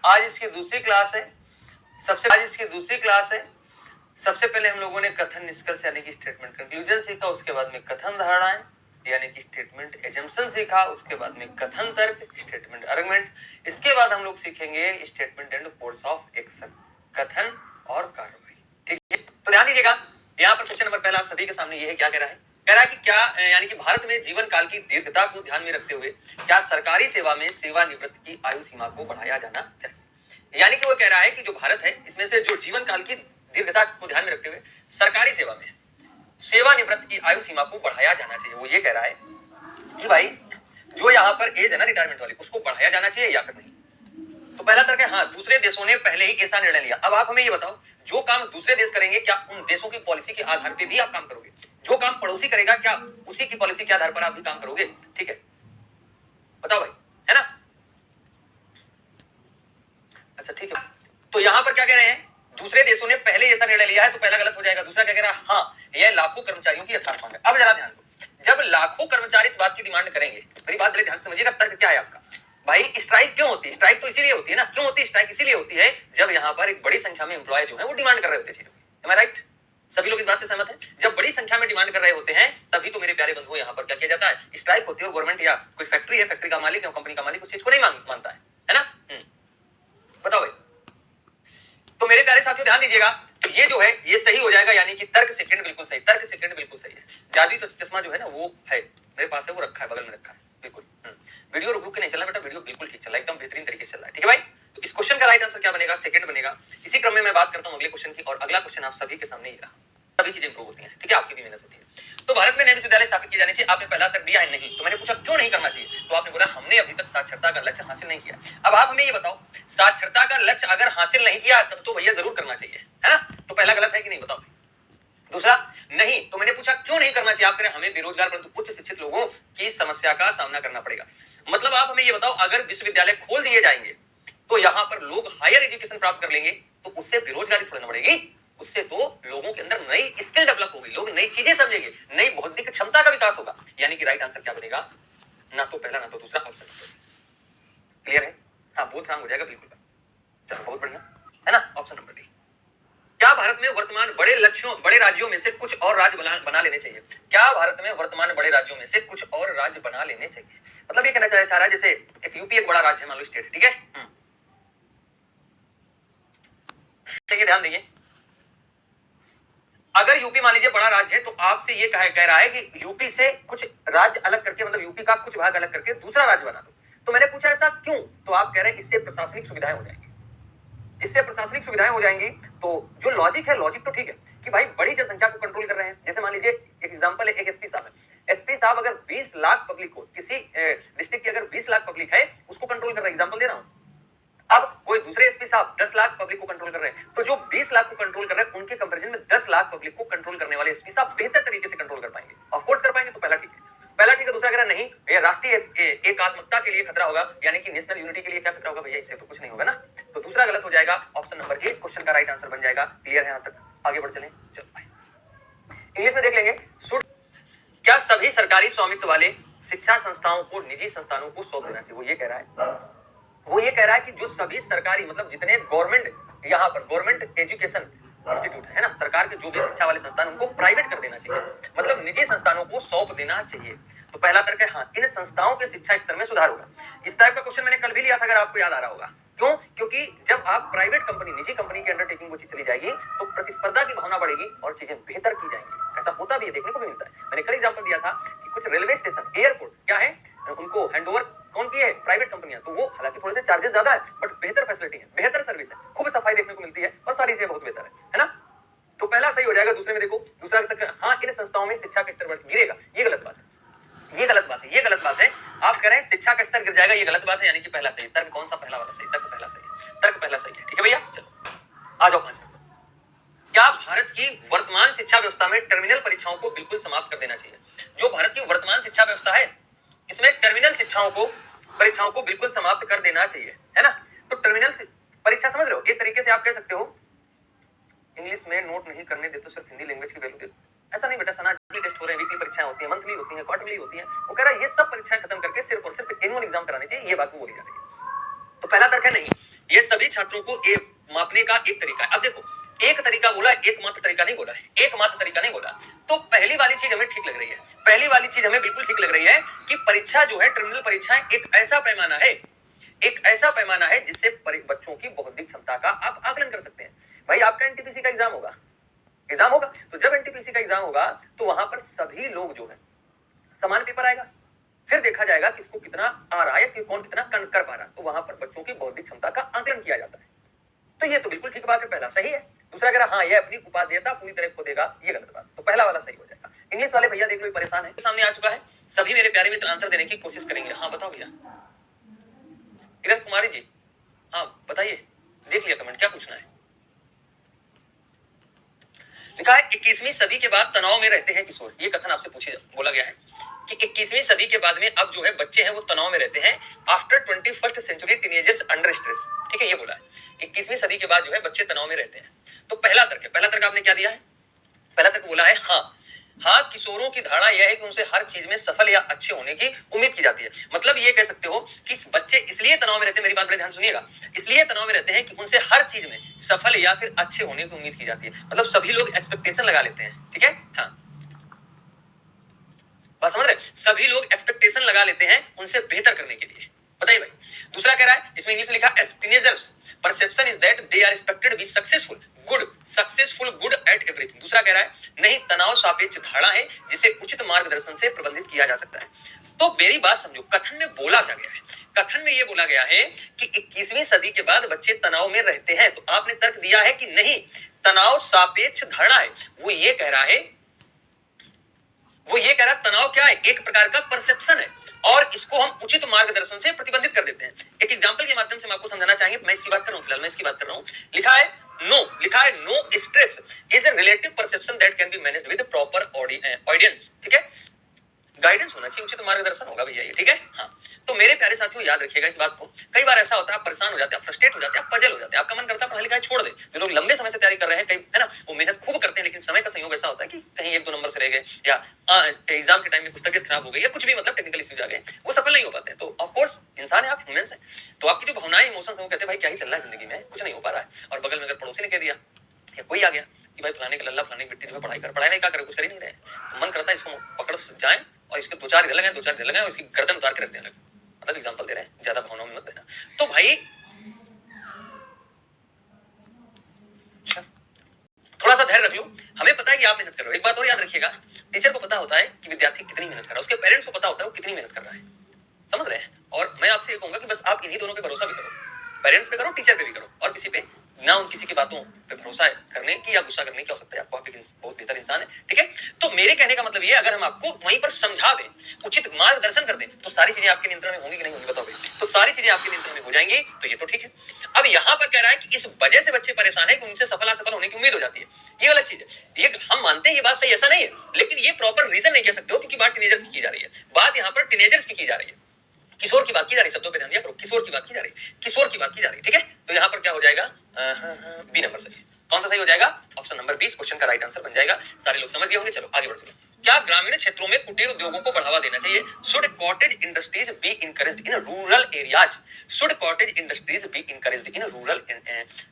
आज इसकी दूसरी क्लास है। सबसे पहले हम लोगों ने कथन निष्कर्ष यानी कि स्टेटमेंट कंक्लूजन सीखा, उसके बाद में कथन धारणाएं यानी कि स्टेटमेंट एजम्पशन सीखा, उसके बाद में कथन तर्क स्टेटमेंट आर्गुमेंट, इसके बाद हम लोग सीखेंगे statement and course of action कथन और कार्रवाई। ठीक है, तो ध्यान दीजिएगा, यहाँ पर क्वेश्चन नंबर पहला आप सभी के सामने ये है, क्या कह रहा है? कह रहा है कि क्या यानी कि भारत में जीवन काल की दीर्घता को ध्यान में रखते हुए क्या सरकारी सेवा में सेवानिवृत्ति की आयु सीमा को बढ़ाया जाना चाहिए। यानी कि वो कह रहा है कि जो भारत है इसमें से जो जीवन काल की दीर्घता को ध्यान में रखते हुए सरकारी सेवा में सेवानिवृत्ति की आयु सीमा को बढ़ाया जाना चाहिए। वो ये कह रहा है कि भाई जो यहाँ पर एज है ना रिटायरमेंट वाली, उसको बढ़ाया जाना चाहिए या फिर नहीं। तो पहला तर्क है हाँ, दूसरे देशों ने पहले ही ऐसा निर्णय लिया। अब आप हमें ये बताओ, जो काम दूसरे देश करेंगे क्या उन देशों की पॉलिसी के आधार पे भी आप काम करोगे? जो काम पड़ोसी करेगा क्या उसी की पॉलिसी के आधार पर आप भी काम करोगे? ठीक है, बताओ भाई, है ना? अच्छा ठीक है, तो यहां पर क्या कह रहे हैं, दूसरे देशों ने पहले ऐसा निर्णय लिया है, तो पहला गलत हो जाएगा। दूसरा क्या कह रहा है, हाँ यह लाखों कर्मचारियों की यथार्थ मांग है। अब जरा ध्यान दो, जब लाखों कर्मचारी इस बात की डिमांड करेंगे, मेरी बात बड़े ध्यान से समझिएगा, तर्क क्या है आपका। भाई स्ट्राइक क्यों होती है? स्ट्राइक तो इसीलिए होती है ना, क्यों होती है स्ट्राइक? इसीलिए होती है जब यहाँ पर एक बड़ी संख्या में एम्प्लॉय जो है वो डिमांड कर रहे होते हैं। Am I right? सभी लोग इस बात से सहमत हैं? जब बड़ी संख्या में डिमांड कर रहे होते हैं तभी तो मेरे प्यारे बंधुओं यहाँ पर क्या किया जाता है, स्ट्राइक होती है। और गवर्नमेंट या कोई फैक्ट्री है, फैक्ट्री का मालिक या कंपनी का मालिक उस चीज को नहीं मानता है ना? बताओ भाई। तो मेरे प्यारे साथियों ध्यान दीजिएगा, तो ये जो है ये सही हो जाएगा, यानी कि तर्क सेकंड बिल्कुल सही, तर्क सेकंड बिल्कुल सही है। जादुई चश्मा जो है ना वो है मेरे पास है, वो रखा है, बगल में रखा है, बिल्कुल। वीडियो रुक के नहीं चलना बेटा, वीडियो बिल्कुल ठीक चल रहा है, एकदम बेहतरीन तरीके से चल रहा है। ठीक है भाई, तो इस क्वेश्चन का राइट आंसर क्या बनेगा? सेकंड बनेगा। इसी क्रम में मैं बात करता हूं अगले क्वेश्चन की, और अगला क्वेश्चन आप सभी के सामने ये रहा। सभी चीजें इंप्रूव होती हैं, ठीक है, आपकी भी मेहनत होती है। तो भारत में नए विश्वविद्यालय स्थापित किए जाने चाहिए। आपने पहला तक दिया है नहीं, तो मैंने पूछा क्यों नहीं करना चाहिए, तो आपने बोला हमने अभी तक साक्षरता का लक्ष्य हासिल नहीं किया। अब आप हमें ये बताओ, साक्षरता का लक्ष्य अगर हासिल नहीं किया तब तो भैया जरूर करना चाहिए, है ना? तो पहला गलत है कि नहीं, बताओ। दूसरा नहीं, तो मैंने पूछा क्यों नहीं करना चाहिए, आप करें हमें बेरोजगार परंतु उच्च शिक्षित लोगों की समस्या का सामना करना पड़ेगा। मतलब आप हमें ये बताओ, अगर विश्वविद्यालय खोल दिए जाएंगे तो यहाँ पर लोग हायर एजुकेशन प्राप्त कर लेंगे, तो उससे बेरोजगारी थोड़ी ना बढ़ेगी, उससे तो लोगों के अंदर नई स्किल डेवलप होगी, लोग नई चीजें समझेंगे, नई बौद्धिक क्षमता का विकास होगा। यानी कि राइट आंसर क्या बनेगा? ना तो पहला ना तो दूसरा, ऑप्शन। क्लियर है? हाँ, बोथ रॉन्ग हो जाएगा बिल्कुल। चलो बहुत बढ़िया, है ना? Option number D. क्या भारत में वर्तमान बड़े राज्यों में से कुछ और राज्य बना लेने चाहिए? क्या भारत में वर्तमान बड़े राज्यों में से कुछ और राज्य बना लेने चाहिए? मतलब ये कहना चाह रहा है, जैसे एक यूपी एक बड़ा राज्य है, मान लो स्टेट, ठीक है? ध्यान देंगे, अगर यूपी मान लीजिए बड़ा राज्य है, तो आपसे ये कह रहा है कि यूपी से कुछ राज्य अलग करके, मतलब यूपी का कुछ भाग अलग करके दूसरा राज्य बना दो। तो मैंने पूछा ऐसा क्यों, तो आप कह रहे हैं इससे प्रशासनिक सुविधाएं हो जाएंगी। इससे प्रशासनिक सुविधाएं हो जाएंगी, तो जो लॉजिक है, लॉजिक तो ठीक है कि भाई बड़ी जनसंख्या को कंट्रोल कर रहे हैं। जैसे मान लीजिए एक एग्जांपल है, एक एसपी साहब है, एसपी साहब अगर 20 लाख पब्लिक हो, किसी डिस्ट्रिक्ट की अगर 20 लाख पब्लिक है, उसको कंट्रोल कर रहे हैं, एग्जांपल दे रहा हूं। अब कोई दूसरे एसपी साहब 10 लाख पब्लिक को कंट्रोल कर रहे हैं, तो जो 20 लाख को कंट्रोल कर रहे हैं उनके कंपैरिजन में 10 लाख पब्लिक को कंट्रोल करने वाले एसपी साहब बेहतर तरीके से कंट्रोल कर पाएंगे। ऑफ कोर्स कर पाएंगे, तो पहला ठीक है, पहला ठीक है। दूसरा कह रहा नहीं, ये राष्ट्रीय एकात्मकता के लिए खतरा होगा, यानी कि नेशनल यूनिटी के लिए क्या खतरा होगा भैया, इससे तो कुछ नहीं होगा ना, तो दूसरा गलत हो जाएगा। ऑप्शन नंबर ए इस क्वेश्चन का राइट आंसर बन जाएगा। क्लियर है? यहां तक आगे बढ़ चलें, चलो भाई इंग्लिश में देख लेंगे। क्या सभी सरकारी स्वामित्व वाले शिक्षा संस्थाओं को निजी संस्थानों को सौंप देना चाहिए? वो ये कह रहा है कि जो सभी सरकारी, मतलब जितने गवर्नमेंट, यहाँ पर गवर्नमेंट एजुकेशन इंस्टीट्यूट है ना, सरकार के जो भी शिक्षा वाले संस्थान, उनको प्राइवेट कर देना चाहिए, मतलब निजी संस्थानों को सौंप देना चाहिए। तो पहला तर्क है हाँ, इन संस्थाओं के शिक्षा स्तर में सुधार होगा। इस टाइप का क्वेश्चन मैंने कल भी लिया था, अगर आपको याद आ रहा होगा। क्यों? क्योंकि जब आप प्राइवेट कंपनी, निजी कंपनी के अंडरटेकिंग वो चीज चली जाएगी, तो प्रतिस्पर्धा की भावना बढ़ेगी और चीजें बेहतर की जाएंगी। ऐसा होता भी है, देखने को भी मिलता है। मैंने कल एग्जाम्पल दिया था कि कुछ रेलवे स्टेशन, एयरपोर्ट क्या है, उनको हैंडओवर कौन की है? प्राइवेट कंपनियां। तो वो हालांकि थोड़े से चार्जेस ज्यादा है, बट बेहतर फैसिलिटी है, बेहतर सर्विस है, खूब सफाई देखने को मिलती है और सारी चीजें बहुत बेहतर है ना? तो पहला सही हो जाएगा। दूसरे में देखो, दूसरा तक हाँ, इन संस्थाओं में शिक्षा का स्तर गिरेगा, ये गलत बात है, ये गलत बात है, ये गलत बात है। आप कह रहे हैं शिक्षा का स्तर गिर जाएगा, ये गलत बात है, यानी कि पहला सही। तर्क कौन सा? पहला वाला सही, तर्क पहला सही है, तर्क पहला सही है। ठीक है भैया, चलो आ जाओ 5। क्या भारत की वर्तमान शिक्षा व्यवस्था में टर्मिनल परीक्षाओं को बिल्कुल समाप्त कर देना चाहिए? जो भारत की वर्तमान शिक्षा व्यवस्था है, इसमें टर्मिनल परीक्षाओं को बिल्कुल समाप्त कर देना चाहिए, है ना? तो टर्मिनल परीक्षा समझ रहे हो, एक तरीके से आप कह सकते हो इंग्लिश में नोट नहीं करने देते, सिर्फ हिंदी लैंग्वेज की वैल्यू दे। ऐसा नहीं बेटा, सना टेस्ट हो रहे हैं, वीकली परीक्षाएं होती हैं, मंथली होती हैं, क्वार्टरली होती हैं। वो कह रहा है ये सब परीक्षाएं खत्म करके सिर्फ और सिर्फ एनुअल एग्जाम कराने चाहिए, ये बात वो बोली जा रही है। तो पहला तर्क है नहीं, ये सभी छात्रों को मापने का एक तरीका है। अब देखो, एक तरीका बोला, एकमात्र तरीका नहीं बोला है, एकमात्र तरीका नहीं बोला। तो पहली वाली चीज हमें ठीक लग रही है, पहली वाली चीज हमें बिल्कुल ठीक लग रही है कि परीक्षा जो है, टर्मिनल परीक्षाएं एक ऐसा पैमाना है, एक ऐसा पैमाना है जिससे बच्चों की बौद्धिक क्षमता का आप आकलन कर सकते हैं। भाई आपका एनटीपीसी का एग्जाम होगा, तो जब एनटीपीसी का एग्जाम होगा तो वहां पर सभी लोग जो है समान पेपर आएगा, फिर देखा जाएगा किसको कितना आ रहा है, कि कौन कितना कर पा रहा है, तो वहां पर बच्चों की बौद्धिक क्षमता का आकलन किया जाता है। तो ये तो बिल्कुल ठीक बात है, पहला सही है। दूसरा कह रहा हाँ, ये अपनी उपादेयता पूरी तरह खो देगा, ये गलत बात। तो पहला वाला सही हो जाएगा। इंग्लिश वाले भैया देख लो, परेशान है, सामने आ चुका है, सभी मेरे प्यारे मित्र आंसर देने की कोशिश करेंगे। हाँ बताओ भैया, किरण कुमारी जी, हाँ बताइए, देख लिया कमेंट, क्या पूछना है? लिखा है 21वीं सदी के बाद तनाव में रहते हैं किशोर। ये कथन आपसे बोला गया है कि 21वीं सदी के बाद में अब जो है बच्चे हैं वो तनाव में रहते हैं। After 21st century teenagers under stress, ठीक है, ये बोला है 21वीं सदी के बाद जो है बच्चे तनाव में रहते हैं। तो पहला तर्क है, पहला तर्क आपने क्या दिया है? पहला तर्क बोला है हाँ, किशोरों की धारणा यह है कि उनसे हर चीज में सफल या अच्छे होने की उम्मीद की जाती है। मतलब ये कह सकते हो कि बच्चे इसलिए तनाव में रहते हैं, मेरी बात बड़े ध्यान सुनिएगा, इसलिए तनाव में रहते हैं कि उनसे हर चीज में सफल या फिर अच्छे होने की उम्मीद की जाती है। मतलब सभी लोग एक्सपेक्टेशन लगा लेते हैं, ठीक है, हाँ बात समझ रहे? सभी लोग एक्सपेक्टेशन लगा लेते हैं उनसे बेहतर करने के लिए। बताइए भाई। दूसरा कह रहा है, इसमें इंग्लिश में लिखा as teenagers perception is that they are expected be successful good at everything. दूसरा कह रहा है नहीं, तनाव सापेक्ष धारणा है जिसे उचित मार्गदर्शन से प्रबंधित किया जा सकता है। तो मेरी बात समझो, कथन में बोला क्या गया है? कथन में यह बोला गया है कि 21वीं सदी के बाद बच्चे तनाव में रहते हैं। तो आपने तर्क दिया है कि नहीं, तनाव सापेक्ष धारणा है। वो ये कह रहा है तनाव क्या है? एक प्रकार का परसेप्शन है और इसको हम उचित मार्गदर्शन से प्रतिबंधित कर देते हैं। एक एग्जांपल के माध्यम से मैं आपको समझाना चाहेंगे, मैं इसकी बात कर रहा हूं, फिलहाल मैं इसकी बात कर रहा हूं। लिखा है no stress is a relative perception that can be managed with proper audience, ठीक है, गाइडेंस होना चाहिए, उचित मार्गदर्शन होगा भैया ये, ठीक है, हाँ। तो मेरे प्यारे साथियों याद रखिएगा इस बात को। कई बार ऐसा होता है, आप परेशान हो जाते हैं, फ्रस्ट्रेट हो जाते हैं, पजल हो जाते हैं, आपका मन करता है पढ़ाई लिखाई छोड़ दे। जो लोग लंबे समय से तैयारी कर रहे हैं, कई है ना, वो मेहनत खूब करते हैं, लेकिन समय का संयोग ऐसा होता है कि कहीं 1-2 नंबर से रह गए, या एग्जाम के टाइम में कुछ तबियत खराब हो गई, या कुछ भी मतलब टेक्निकल इश्यूज आ गए, वो सफल नहीं हो पाते हैं। तो ऑफकोर्स इंसान है, आप ह्यूमंस हैं, तो आपकी जो भावनाएं, इमोशंस हैं, वो कहते हैं भाई क्या ही चल रहा है जिंदगी में, कुछ नहीं हो पा रहा है। और बगल में अगर पड़ोसी ने कह दिया या कोई आ गया कि भाई फलाने का लल्ला फलाने की बेटी जो पढ़ाई नहीं क्या करे, कुछ कर ही नहीं रहे, तो मन करता है इसको पकड़ जाए और इसके 2-4 इधर लगाए, 2-4 इधर लगाए और इसकी गर्दन उतार के रख देने लगे। मतलब एग्जांपल दे रहे हैं, ज्यादा भावनाओं में मत देना। तो भाई थोड़ा सा धैर्य रख लो, हमें पता है कि आप मेहनत कर रहे हो। एक बात और याद रखिएगा, टीचर को पता होता है कि विद्यार्थी कितनी मेहनत कर रहा है, उसके पेरेंट्स को पता होता है वो कितनी मेहनत कर रहा है, समझ रहे हैं? और मैं आपसे ये कहूंगा कि बस आप इन्हीं दोनों पे भरोसा भी करो, पेरेंट्स पे करो, टीचर पे भी करो, और किसी पे ना उन किसी की बातों पे भरोसा करने की या गुस्सा करने की आवश्यकता है आपको, आप एक बहुत बेहतर इंसान है, ठीक है। तो मेरे कहने का मतलब ये, अगर हम आपको वहीं पर समझा दें, उचित मार्गदर्शन कर दें, तो सारी चीजें आपके नियंत्रण में होंगी कि नहीं होंगी बताओ? तो सारी चीजें आपके नियंत्रण में हो जाएंगी, तो ये तो ठीक है। अब यहाँ पर कह रहा है कि इस वजह से बच्चे परेशान है कि उनसे सफल असफल होने की उम्मीद हो जाती है, ये गलत चीज है। ये हम मानते हैं ये बात सही, ऐसा नहीं है, लेकिन ये प्रॉपर रीजन नहीं कह सकते हो, क्योंकि बात टीनेजर्स की रही है, बात यहाँ पर टीनेजर्स की जा रही है, किशोर की बात की जा रही है, शब्दों पे ध्यान दिया करो, किशोर की बात की जा रही है, किशोर की बात की जा रही है, ठीक है। तो यहाँ पर क्या हो जाएगा? बी नंबर सही है। कौन सा सही हो जाएगा? ऑप्शन नंबर 20 क्वेश्चन का राइट आंसर बन जाएगा। सारे लोग समझ गए होंगे, चलो आगे बढ़ चलो। क्या ग्रामीण क्षेत्रों में कुटीर उद्योगों को बढ़ावा देना चाहिए? Should cottage industries be encouraged in rural areas? Should cottage industries be encouraged in rural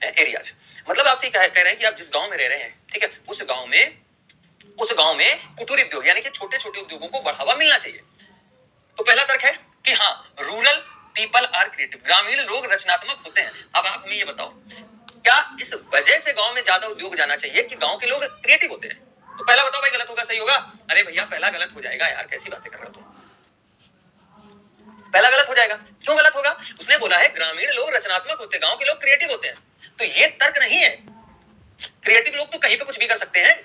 areas? मतलब आपसे कह रहे हैं कि आप जिस गांव में रह रहे हैं, ठीक है, उस गांव में कुटीर उद्योग यानी कि छोटे छोटे उद्योगों को बढ़ावा मिलना चाहिए। तो पहला तर्क है कि हाँ, रूरल पीपल आर क्रिएटिव, ग्रामीण लोग रचनात्मक होते हैं। अब आप हमें ये बताओ, क्या इस वजह से गांव में ज्यादा उद्योग जाना चाहिए कि गांव के लोग क्रिएटिव होते हैं? तो पहला बताओ भाई, गलत होगा सही होगा? अरे भैया पहला गलत हो जाएगा यार, कैसी बातें कर रहे हो तुम? पहला गलत हो जाएगा। क्यों गलत होगा? उसने बोला है ग्रामीण लोग रचनात्मक होते हैं, गांव के लोग क्रिएटिव होते हैं, तो ये तर्क नहीं है। क्रिएटिव लोग तो कहीं पे कुछ भी कर सकते हैं,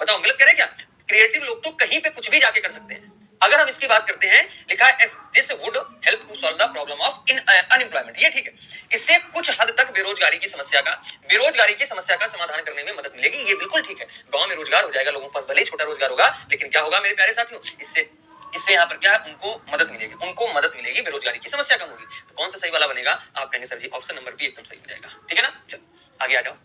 बताओ गलत कह रहे क्या? क्रिएटिव लोग तो कहीं पे कुछ भी जाके कर सकते हैं। अगर हम इसकी बात करते हैं, लिखा है this would help to solve the problem of unemployment, ये ठीक है, इससे कुछ हद तक बेरोजगारी की समस्या का समाधान करने में मदद मिलेगी, ये बिल्कुल ठीक है। गांव में रोजगार हो जाएगा, लोगों के पास भले ही छोटा रोजगार होगा, लेकिन क्या होगा मेरे प्यारे साथियों, इससे यहाँ पर क्या उनको मदद मिलेगी, बेरोजगारी की समस्या कम होगी। तो कौन सा सही वाला बनेगा? आप कहेंगे सर जी ऑप्शन नंबर बी एकदम सही हो जाएगा, ठीक है ना। चलो आगे आ जाओ।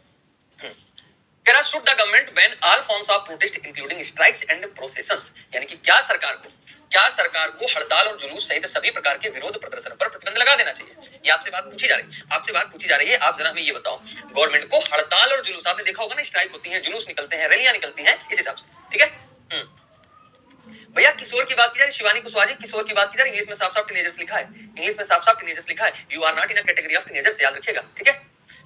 Should the government ban all forms of protest including strikes and processions? यानी कि क्या सरकार को क्या सरकार को हड़ताल और जुलूस सहित सभी प्रकार के विरोध प्रदर्शन पर प्रतिबंध लगा देना चाहिए? ये आपसे बात पूछी जा रही है, आपसे बात पूछी जा रही है। आप जरा हमें ये बताओ, गवर्नमेंट को हड़ताल और जुलूस, आपने देखा होगा ना, स्ट्राइक होती है, जुलूस निकलते हैं, रैलियां निकलती हैं, इस हिसाब से, ठीक है। भैया किशोर की बात की जा रही, शिवानी कुशवाहा जी, किशोर की बात की जा रही, इंग्लिश में साफ साफ टीनेजर्स लिखा है, इंग्लिश में साफ साफ टीनेजर्स लिखा है। You are not in a category of teenagers, याद रखिएगा, ठीक है,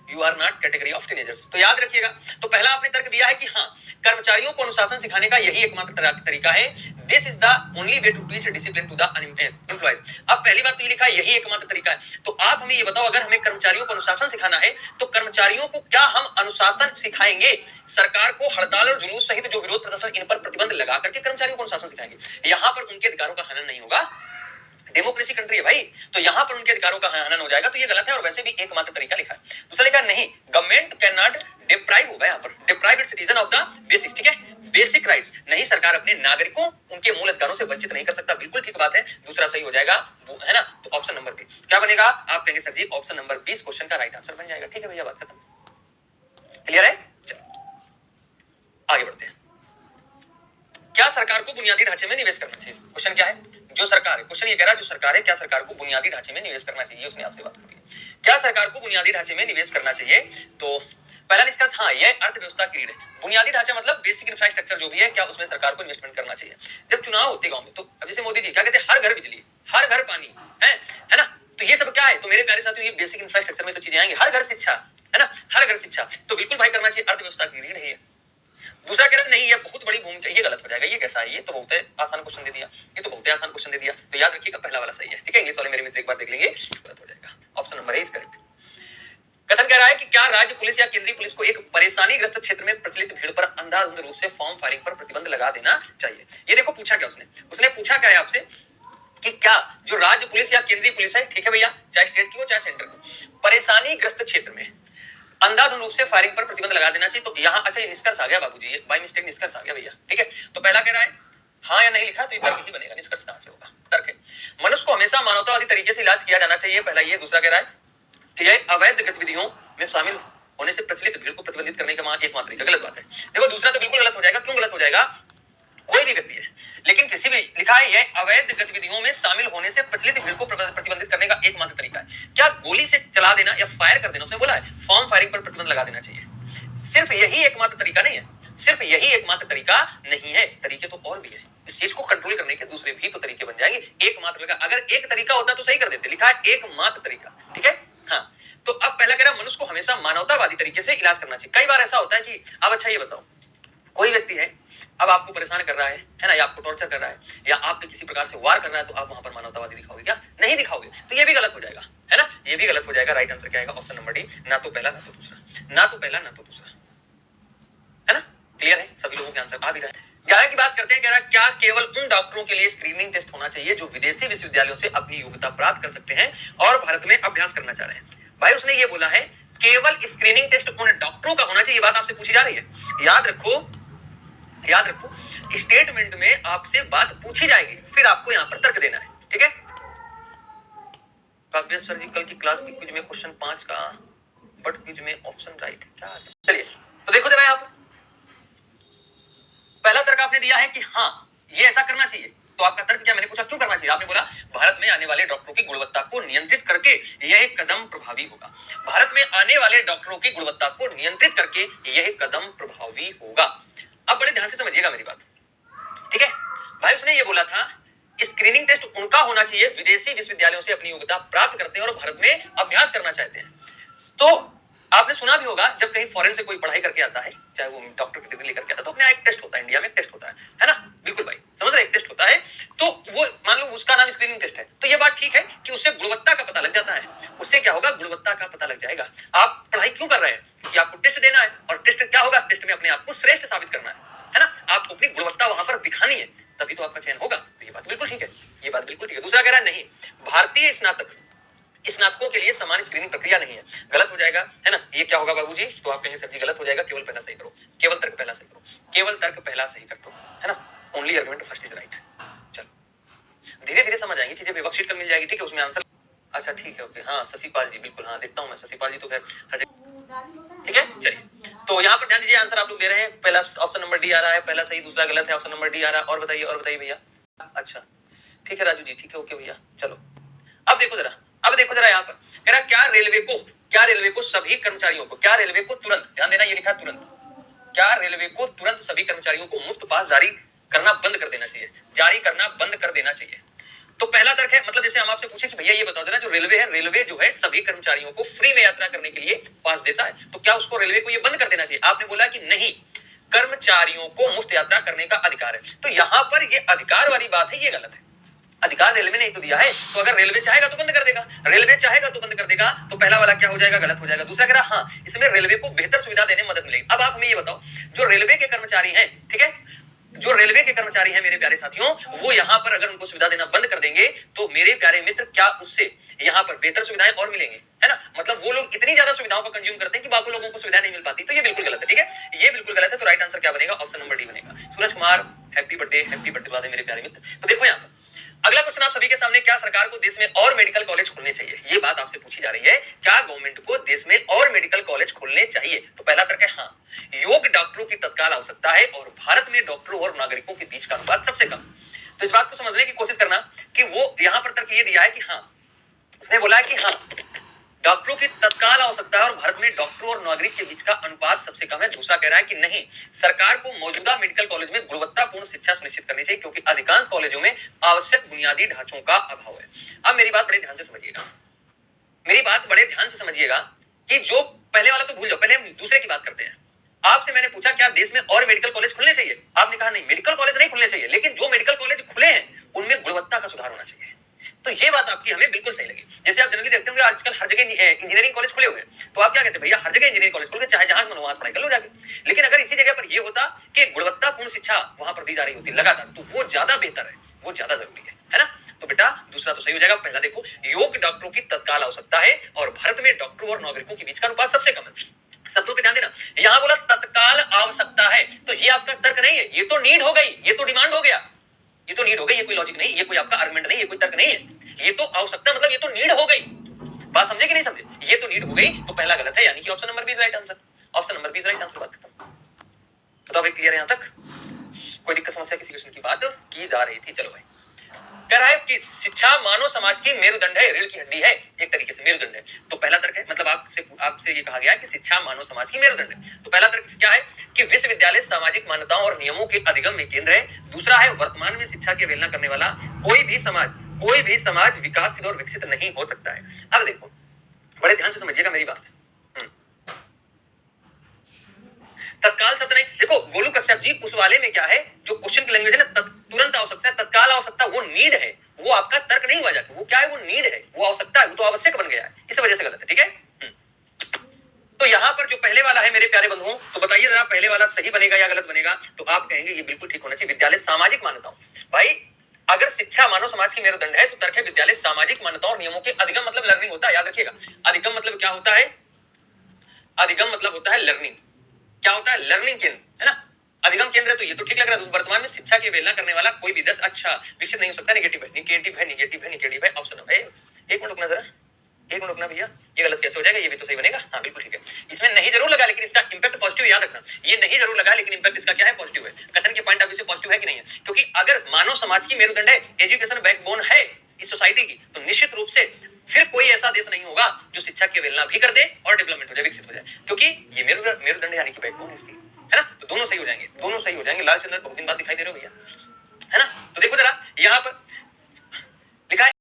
you are not category of teenagers, तो याद रखिएगा। तो पहला आपने तर्क दिया है कि हाँ, कर्मचारियों को अनुशासन सिखाने का यही एकमात्र तरीका है, this is the only way to teach discipline to the employees. अब पहली बात तो ये लिखा है यही एकमात्र तरीका है, तो आप हमें ये बताओ, अगर हमें कर्मचारियों को अनुशासन सिखाना है तो कर्मचारियों को क्या हम अनुशासन सिखाएंगे? सरकार को हड़ताल और जुलूस सहित जो विरोध प्रदर्शन, इन पर प्रतिबंध लगा करके कर्मचारियों को अनुशासन सिखाएंगे? यहां पर उनके अधिकारों का हनन नहीं होगा, डेमोक्रेसी कंट्री है भाई, तो यहां पर उनके अधिकारों का हनन हो जाएगा, तो ये गलत है। और वैसे भी एकमात्र तरीका लिखा है। दूसरा लिखा नहीं, गवर्नमेंट कैन नॉट डिप्राइव, होगा यहां पर, deprive it's citizen of the basic, ठीक है, बेसिक राइट्स, नहीं, सरकार अपने नागरिकों उनके मूल अधिकारों से वंचित नहीं कर सकता, बिल्कुल ठीक बात है। दूसरा सही हो जाएगा, वो है ना, तो ऑप्शन नंबर बी क्या बनेगा? आप कहेंगे सर जी ऑप्शन नंबर 20 क्वेश्चन का राइट आंसर बन जाएगा। ठीक है भैया, बात खत्म, क्लियर है? आगे बढ़ते हैं। क्या सरकार को बुनियादी ढांचे में निवेश करना चाहिए? क्वेश्चन क्या है? जो सरकार है, क्वेश्चन ये कह रहा है जो सरकार है, क्या सरकार को बुनियादी ढांचे में निवेश करना चाहिए? उसने आपसे बात की, क्या सरकार को बुनियादी ढांचे में निवेश करना चाहिए? तो पहला निष्कर्ष, हाँ, यह अर्थव्यवस्था की रीढ़ है। बुनियादी ढांचा मतलब बेसिक इंफ्रास्ट्रक्चर जो भी है, क्या उसमें सरकार को इन्वेस्टमेंट करना चाहिए? जब चुनाव होते गांव में, तो जैसे मोदी जी क्या कहते हैं, हर घर बिजली, हर घर पानी, है ना, तो ये सब क्या है? तो मेरे प्यारे साथियों, ये बेसिक इंफ्रास्ट्रक्चर में तो चीजें आएंगी, हर घर शिक्षा, है ना, हर घर शिक्षा, तो बिल्कुल भाई करना चाहिए, अर्थव्यवस्था की रीढ़ है। दूसरा कह रहा नहीं, ये बहुत बड़ी भूमिका, ये गलत हो जाएगा, ये कैसा है? ये तो बहुत आसान क्वेश्चन दे दिया, ये तो बहुत आसान क्वेश्चन दे दिया, तो याद रखिएगा पहला वाला सही है, ठीक है। इंग्लिश वाले मेरे मित्र एक बार देख लेंगे, गलत हो जाएगा, option number A is correct. कथन कह रहा है कि क्या राज्य पुलिस या केंद्रीय पुलिस को एक परेशानी ग्रस्त क्षेत्र में प्रचलित भीड़ पर अंधाधुंध रूप से फॉर्म फायरिंग पर प्रतिबंध लगा देना चाहिए? ये देखो पूछा क्या उसने पूछा क्या है आपसे कि क्या जो राज्य पुलिस या केंद्रीय पुलिस है, ठीक है भैया, चाहे स्टेट की हो चाहे सेंटर की, परेशानी ग्रस्त क्षेत्र में अंधाधुंध रूप से फायरिंग पर प्रतिबंध लगा देना चाहिए। तो यहाँ अच्छा ये निष्कर्ष आ गया बाबूजी, ये बाय मिस्टेक निष्कर्ष आ गया भैया, ठीक है। तो पहला कह रहा है हाँ या नहीं लिखा, तो ये तर्क ही बनेगा, निष्कर्ष कहां से होगा? तर्क है, मनुष्य को हमेशा मानवतावादी तरीके से इलाज किया जाना चाहिए, पहला ये। दूसरा कह रहा है यह अवैध गतिविधियों में शामिल होने से प्रचलित भीड़ को प्रतिबंधित करने का एकमात्र तरीका, गलत बात है। देखो दूसरा तो बिल्कुल गलत हो जाएगा, क्यों गलत हो जाएगा? कोई भी व्यक्ति है, लेकिन किसी भी लिखा है यह अवैध गतिविधियों में शामिल होने से प्रचलित भीड़ को प्रतिबंधित करने का एकमात्र तरीका है। क्या गोली से चला देना या फायर कर देना? उसने बोला है फॉर्म फायरिंग पर प्रतिबंध लगा देना चाहिए। सिर्फ यही एकमात्र तरीका नहीं है, सिर्फ यही एकमात्र तरीका नहीं है, तरीके तो और भी है। इस चीज को कंट्रोल करने के दूसरे भी तो तरीके बन जाएंगे। एकमात्र लगा, अगर एक तरीका होता तो सही कर देते, लिखा है एकमात्र तरीका, ठीक है। हाँ, तो अब पहला कह रहा मनुष्य को हमेशा मानवतावादी तरीके से इलाज करना चाहिए। कई बार ऐसा होता है कि अब अच्छा ये बताओ, कोई व्यक्ति है अब आपको परेशान कर रहा है ना, या आपको टॉर्चर कर रहा है, या आप पे किसी प्रकार से वार कर रहा है, तो आप वहां पर मानवतावादी दिखाओगे क्या? नहीं दिखाओगे, तो ये भी गलत हो जाएगा, है ना, ये भी गलत हो जाएगा। राइट आंसर क्या आएगा? ऑप्शन नंबर डी, ना तो पहला ना तो दूसरा, ना तो पहला ना तो दूसरा, है ना। क्लियर है? सभी लोगों के आंसर आ भी रहा है। 11 की बात करते हैं, कह रहा क्या केवल उन डॉक्टरों के लिए स्क्रीनिंग टेस्ट होना चाहिए जो विदेशी विश्वविद्यालयों से अपनी योग्यता प्राप्त कर सकते हैं और भारत में अभ्यास करना चाह रहे हैं? भाई उसने ये बोला है केवल स्क्रीनिंग टेस्ट उन डॉक्टरों का होना चाहिए, बात आपसे पूछी जा रही है। याद रखो, याद रखो, स्टेटमेंट में आपसे बात पूछी जाएगी, फिर आपको यहां पर तर्क देना है, ठीक है। काव्य सर जी कल की क्लास की क्विज में क्वेश्चन 5 का बट क्विज में ऑप्शन राइट क्या? चलिए तो देखो जरा यहाँ पर पहला तर्क आपने दिया है कि हाँ ये ऐसा करना चाहिए, तो आपका तर्क क्या? मैंने पूछा क्यों करना चाहिए, आपने बोला भारत में आने वाले डॉक्टरों की गुणवत्ता को नियंत्रित करके यह कदम प्रभावी होगा। भारत में आने वाले डॉक्टरों की गुणवत्ता को नियंत्रित करके यह कदम प्रभावी होगा। अब बड़े ध्यान से समझिएगा मेरी बात, ठीक है भाई। उसने ये बोला था स्क्रीनिंग टेस्ट उनका होना चाहिए विदेशी विश्वविद्यालयों से अपनी योग्यता प्राप्त करते हैं और भारत में अभ्यास करना चाहते हैं। तो आपने सुना भी होगा जब कहीं फॉरेन से कोई पढ़ाई करके आता है, चाहे वो डॉक्टर की डिग्री लेकर के आता है, तो अपने एक टेस्ट होता है, इंडिया में एक टेस्ट होता है ना, बिल्कुल भाई समझ रहे, एक टेस्ट होता है। तो वो मान लो उसका नाम स्क्रीनिंग टेस्ट है, तो ये बात ठीक है कि उससे गुणवत्ता का पता लग जाता है। उससे क्या होगा? गुणवत्ता का पता लग जाएगा। आप पढ़ाई क्यों कर रहे हैं? क्योंकि आपको टेस्ट देना है, और टेस्ट क्या होगा? टेस्ट में अपने आप को श्रेष्ठ साबित करना है ना, आपको अपनी गुणवत्ता वहां पर दिखानी है, तभी तो आपका चयन होगा। तो ये बात बिल्कुल ठीक है, ये बात बिल्कुल ठीक है। दूसरा कह रहा है नहीं, भारतीय स्नातकों के लिए समान स्क्रीनिंग प्रक्रिया नहीं है, गलत हो जाएगा, है ना। ये क्या होगा बाबूजी? तो आप कहेंगे सर जी गलत हो जाएगा, केवल पहला सही करो, केवल तर्क पहला सही करो, केवल तर्क पहला सही कर दो, है ना। Only argument first is right. चलो धीरे धीरे समझ आएंगी चीजें, वर्कशीट कल मिल जाएगी, ठीक है, उसमें आंसर। अच्छा ठीक है, ओके, हाँ शशिपाल जी, बिल्कुल, हाँ देखता हूँ मैं, शशिपाल जी तो खैर हर जगह, ठीक है। चलिए तो यहाँ पर ध्यान दीजिए, आंसर आप लोग दे रहे हैं, पहला ऑप्शन नंबर डी आ रहा है, पहला सही, दूसरा गलत है, ऑप्शन नंबर डी आ रहा है। और बताइए भैया। अच्छा ठीक है राजू जी, ठीक है, ओके भैया, चलो। अब देखो जरा यहाँ पर कह रहा क्या रेलवे को सभी कर्मचारियों को, क्या रेलवे को तुरंत, ध्यान देना ये लिखा तुरंत, क्या रेलवे को तुरंत सभी कर्मचारियों को मुफ्त पास जारी करना बंद कर देना चाहिए, जारी करना बंद कर देना चाहिए। तो पहला तर्क है, मतलब जैसे हम आपसे पूछे कि भैया ये बताओ जरा, जो रेलवे है, रेलवे जो है सभी कर्मचारियों को फ्री में यात्रा करने के लिए पास देता है, तो क्या उसको रेलवे को ये बंद कर देना चाहिए? आपने बोला कि नहीं, कर्मचारियों को मुफ्त यात्रा करने का अधिकार है। तो यहां पर ये अधिकार वाली बात है, ये गलत है। अधिकार रेलवे ने ही तो दिया है, तो अगर रेलवे चाहेगा तो बंद कर देगा, रेलवे चाहेगा तो बंद कर देगा, तो पहला वाला क्या हो जाएगा? गलत हो जाएगा। दूसरा कह रहा हाँ, इसमें रेलवे को बेहतर सुविधा देने में मदद मिलेगी। अब आप हमें ये बताओ, जो रेलवे के कर्मचारी हैं, ठीक है, जो रेलवे के कर्मचारी हैं मेरे प्यारे साथियों, वो यहां पर अगर उनको सुविधा देना बंद कर देंगे तो मेरे प्यारे मित्र, क्या उससे यहां पर बेहतर सुविधाएं और मिलेंगे? है ना, मतलब वो लोग इतनी ज्यादा सुविधाओं का कंज्यूम करते हैं कि बाकी लोगों को सुविधा नहीं मिल पाती। तो ये बिल्कुल गलत है, ठीक है, ये बिल्कुल गलत है। तो राइट आंसर क्या बनेगा? ऑप्शन नंबर डी बनेगा। सूरज कुमार, हैप्पी बर्थडे वादे मेरे प्यारे मित्र। तो देखो यहाँ पर अगला क्वेश्चन आप सभी के सामने, क्या सरकार को देश में और मेडिकल कॉलेज खोलने चाहिए? ये बात आपसे पूछी जा रही है, क्या गवर्नमेंट को देश में और मेडिकल कॉलेज खोलने चाहिए? तो पहला तर्क है हाँ, योग्य डॉक्टरों की तत्काल आवश्यकता है और भारत में डॉक्टरों और नागरिकों के बीच का अनुपात सबसे कम। तो इस बात को समझने की कोशिश करना कि वो यहां पर तर्क ये दिया है कि हाँ, उसने बोला है कि हाँ, डॉक्टरों की तत्काल आवश्यकता है और भारत में डॉक्टरों और नागरिक के बीच का अनुपात सबसे कम है। दूसरा कह रहा है कि नहीं, सरकार को मौजूदा मेडिकल कॉलेज में गुणवत्तापूर्ण शिक्षा सुनिश्चित करनी चाहिए क्योंकि अधिकांश कॉलेजों में आवश्यक बुनियादी ढांचों का अभाव है। अब मेरी बात बड़े ध्यान से समझिएगा, मेरी बात बड़े ध्यान से समझिएगा कि जो पहले वाला तो भूल जाओ, पहले हम दूसरे की बात करते हैं। आपसे मैंने पूछा क्या देश में और मेडिकल कॉलेज खुलने चाहिए? आपने कहा नहीं, मेडिकल कॉलेज नहीं खुलने चाहिए, लेकिन जो मेडिकल कॉलेज खुले हैं उनमें गुणवत्ता का सुधार होना चाहिए। तो ये बात आपकी हमें बिल्कुल सही लगी। जैसे आप जनरली देखते होंगे आजकल हर जगह इंजीनियरिंग कॉलेज खुले हुए हैं, तो आप क्या कहते हैं? भैया हर जगह इंजीनियरिंग कॉलेज खुल के चाहे जहां से मन वहां पढ़ाई कर लो जाके। लेकिन अगर इसी जगह पर ये होता कि गुणवत्तापूर्ण शिक्षा वहां पर दी जा रही होती लगातार, तो वो ज्यादा बेहतर है, वो ज्यादा जरूरी है ना। तो बेटा दूसरा तो सही हो जाएगा। पहला देखो, योग्य डॉक्टरों की तत्काल आवश्यकता है और भारत में डॉक्टरों और नागरिकों के बीच का अनुपात सबसे कम है। शब्दों पे ध्यान देना, यहां बोला तत्काल आवश्यकता है, तो ये आपका तर्क नहीं है, ये तो नीड हो गई, ये तो डिमांड हो गया, ये तो नीड हो गई, ये कोई लॉजिक नहीं, ये कोई आपका आर्गुमेंट नहीं, ये कोई तर्क नहीं है, ये तो आवश्यकता मतलब ये तो नीड हो गई। बात समझे कि नहीं समझे? ये तो नीड हो गई, तो पहला गलत है, यानी कि option number B is right answer. Option number B is right answer. बात खत्म। तो अभी क्लियर है यहां तक? कोई दिक्कत समस्या किसी क्वेश्चन की बात की जा रही थी? चलो भाई, कह रहा है कि शिक्षा मानव समाज की मेरुदंड है, रीढ़ की हड्डी है, एक तरीके से मेरुदंड है। तो पहला तर्क है, मतलब आपसे ये कहा गया कि शिक्षा मानव समाज की मेरुदंड है। तो पहला तर्क क्या है कि विश्वविद्यालय सामाजिक मान्यताओं और नियमों के अधिगम में केंद्र है। दूसरा है, वर्तमान में शिक्षा की अवहेलना करने वाला कोई भी समाज विकासशील और विकसित नहीं हो सकता है। अब देखो, बड़े ध्यान से समझिएगा मेरी बात। तत्काल शब्द नहीं, देखो गोलू कश्यप जी, उस वाले में क्या है, जो क्वेश्चन की लैंग्वेज है ना, तुरंत आवश्यकता है, तत्काल आवश्यकता, वो नीड है, वो आपका तर्क नहीं हुआ जाके, वो क्या है, वो नीड है, वो आवश्यकता है, वो तो आवश्यक बन गया है, इस वजह से गलत है, ठीक है। तो यहां पर जो पहले वाला है मेरे प्यारे बंधुओं, तो बताइए जरा पहले वाला सही बनेगा या गलत बनेगा? तो आप कहेंगे ये बिल्कुल ठीक होना चाहिए, विद्यालय सामाजिक मान्यताओं। भाई अगर शिक्षा मानव समाज की मेरुदंड है तो तर्क है विद्यालय सामाजिक मान्यताओं और नियमों के अधिगम, मतलब लर्निंग होता है, याद रखिएगा। अधिगम मतलब क्या होता है? अधिगम मतलब होता है लर्निंग। क्या होता है? लर्निंग केंद्र, है ना। अधिगम केंद्र है, तो ये तो ठीक लग रहा है। वर्तमान में शिक्षा की अवहेलना करने वाला कोई भी देश अच्छा विकसित नहीं हो सकता, नेगेटिव है। ऑप्शन है। एक मिनट रुकना जरा, एक मिनट रुकना भैया, ये गलत कैसे हो जाएगा? ये भी तो सही बनेगा। हाँ बिल्कुल ठीक है, इसमें नहीं जरूर लगा लेकिन इसका इंपैक्ट पॉजिटिव, याद रखना। ये नहीं जरूर लगा लेकिन इंपैक्ट इसका क्या है? पॉजिटिव है। कथन के पॉइंट ऑफ व्यू से पॉजिटिव है कि नहीं है? क्योंकि अगर मानव समाज की मेरुदंड है, एजुकेशन बैकबोन है इस सोसाइटी की, तो निश्चित रूप से फिर कोई ऐसा देश नहीं होगा जो शिक्षा की अवहेलना भी कर दे और डेवलपमेंट हो जाए, विकसित हो जाए, क्योंकि ये मेरुदंड यानी कि बैकबोन है इसकी, है ना। तो दोनों सही हो जाएंगे, दोनों सही हो जाएंगे। लाल चंद्र बहुत दिन बाद